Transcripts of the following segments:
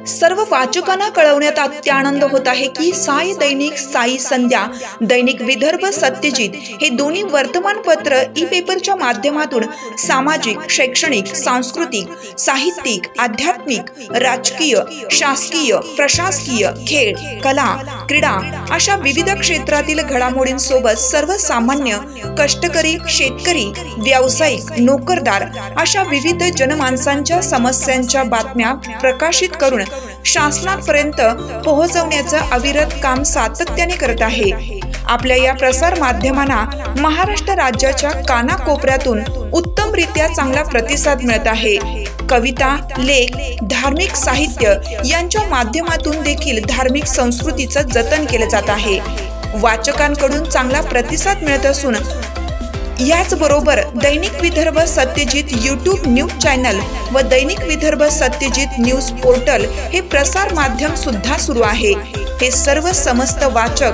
सर्व वाचकांना कळवण्यात अत्यानंद होत आहे की साई दैनिक, साई संध्या, दैनिक विदर्भ, सत्यजित हे दोन्ही वर्तमानपत्र ई पेपरच्या माध्यमातून सामाजिक, शैक्षणिक, सांस्कृतिक, साहित्यिक, आध्यात्मिक, राजकीय, शासकीय, प्रशासकीय, खेळ, कला, क्रीडा अशा विविध क्षेत्रातील घडामोडींसोबत सर्वसामान्य, कष्टकरी, शेतकरी, व्यावसायिक, नोकरदार अशा विविध जनमानसांच्या समस्यांच्या बातम्या प्रकाशित करून शासनापर्यंत पोहोचवण्याचं अविरत काम सातत्याने करत आहे। आपल्या या प्रसार माध्यमांना महाराष्ट्र राज्याच्या कानाकोपऱ्यातून उत्तमरित्या चांगला प्रतिसाद मिळत आहे। कविता, लेख, धार्मिक साहित्य यांच्या माध्यमातून देखील धार्मिक संस्कृतीचं जतन केलं जात आहे। वाचकांकडून चांगला प्रतिसाद मिळत असून याचबरोबर दैनिक Vidarbha Satyajit YouTube news channel व दैनिक विदर्भ सत्यजित न्यूज पोर्टल हे प्रसार माध्यम सुद्धा सुरू आहे। हे सर्व समस्त वाचक,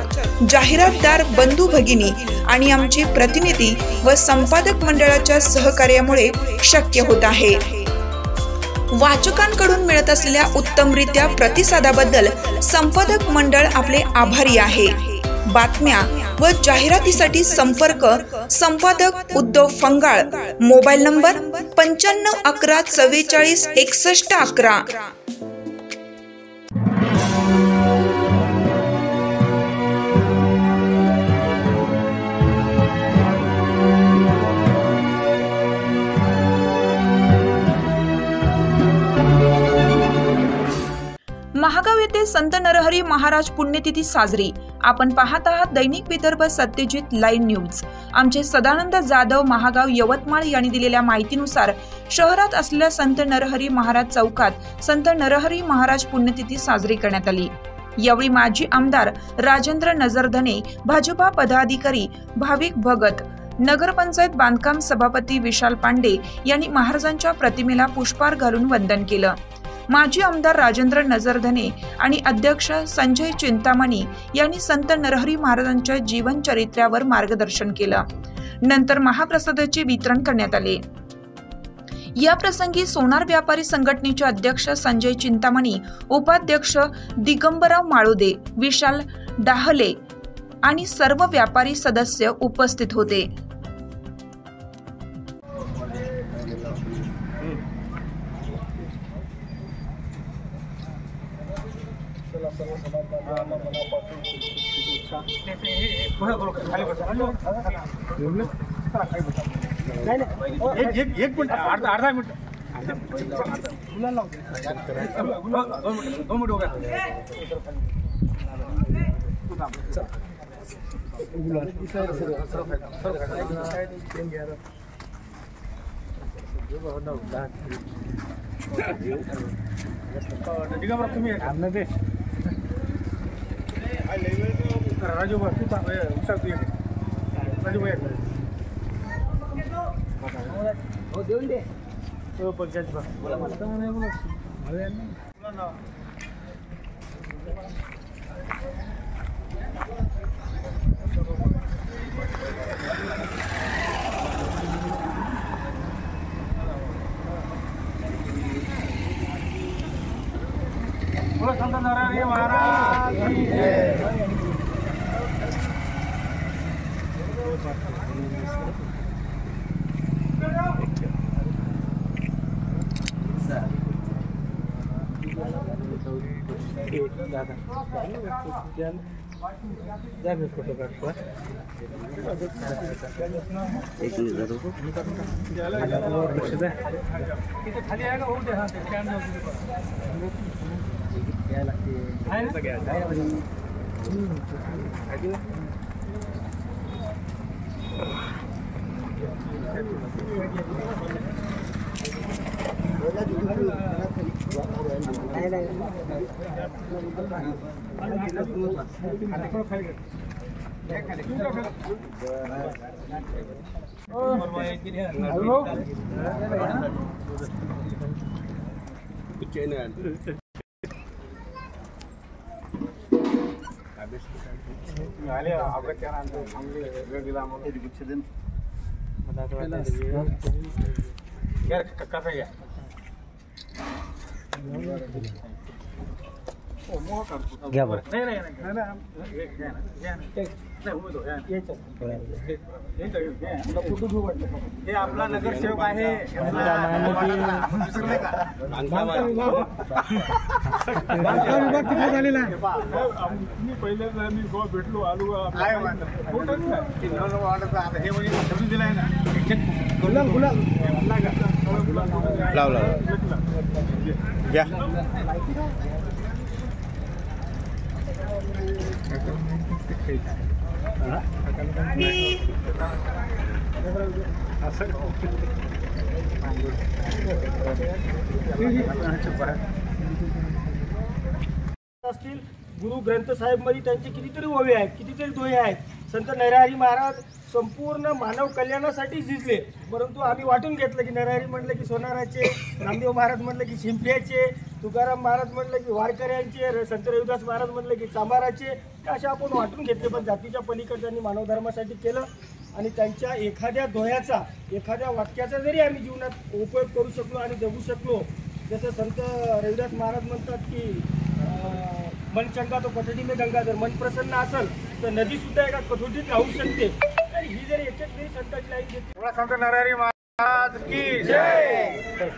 जाहिरातदार, बंधू भगिनी आणि आमचे प्रतिनिधी व संपादक मंडळाच्या सहकार्यामुळे शक्य होत आहे। वाचकांकडून मिळत असलेल्या उत्तमरित्या प्रतिसादाबद्दल संपादक मंडळ आपले आभारी आहे। बातम्या व जाहिरातीसाठी संपर्क संपादक उद्धव फंगाळ, मोबाईल नंबर 95 11 44 61 11। महागाव येथे संत नरहरी महाराज पुण्यतिथी साजरी। आपण पाहत आहात दैनिक विदर्भ सत्यजित लाईव्ह न्यूज। आमचे सदानंद जाधव, महागाव, यवतमाळ यांनी दिलेल्या माहितीनुसार शहरात असलेल्या संत नरहरी महाराज चौकात संत नरहरी महाराज पुण्यतिथी साजरी करण्यात आली। यावेळी माजी आमदार राजेंद्र नजरधने, भाजपा पदाधिकारी भाविक भगत, नगरपंचायत बांधकाम सभापती विशाल पांडे यांनी महाराजांच्या प्रतिमेला पुष्पहार घालून वंदन केलं। माजी आमदार राजेंद्र नजरधने आणि अध्यक्ष संजय चिंतामणी यांनी संत नरहरी महाराजांच्या जीवन चरित्रावर मार्गदर्शन केलं। नंतर महाप्रसादाचे वितरण करण्यात आले। या प्रसंगी सोनार व्यापारी संघटनेचे अध्यक्ष संजय चिंतामणी, उपाध्यक्ष दिगंबरराव माळोदे, विशाल डाहले आणि सर्व व्यापारी सदस्य उपस्थित होते। एक मिनट, अर्धा मिनट, 2 मिनट हो गया। तुम्ही राजू हो देऊन दे तो पक्षाच बोला मला नाही बोला संत नरहरी महाराज की जय। घ्या बरं. हे आपला नगरसेवक आहे. पहिल्यांदा मी भेटलो आलो हे म्हणजे दिलाय ना लावला घ्या. असतील गुरु ग्रंथ साहेब मध्ये त्यांचे कितीतरी ओवे आहेत, कितीतरी दोहे आहेत. संत नरहरी महाराज संपूर्ण मानव कल्याणासाठी झिजले, परंतु आम्ही वाटून घेतलं की नरहरी म्हटलं की सोनाराचे, नामदेव महाराज म्हटलं की शिंपल्याचे, तुकाराम महाराज म्हटलं की वारकऱ्यांचे, संत रविदास महाराज म्हटलं की चांभाराचे, अशा आपण वाटून घेतले. पण जातीच्या पलीकडे त्यांनी मानव धर्मासाठी केलं आणि त्यांच्या एखाद्या दोह्याचा, एखाद्या वाक्याचा जरी आम्ही जीवनात उपयोग करू शकलो आणि जगू शकलो, जसं संत रविदास महाराज म्हणतात की मन चंगा तो कठोटी में गंगा. जर मन प्रसन्न असेल तर नदी सुद्धा एका कठोटीत राहू शकते. ही जर एक एक संतांची लाईन घेतली. संत नरहरी महाराज की जय.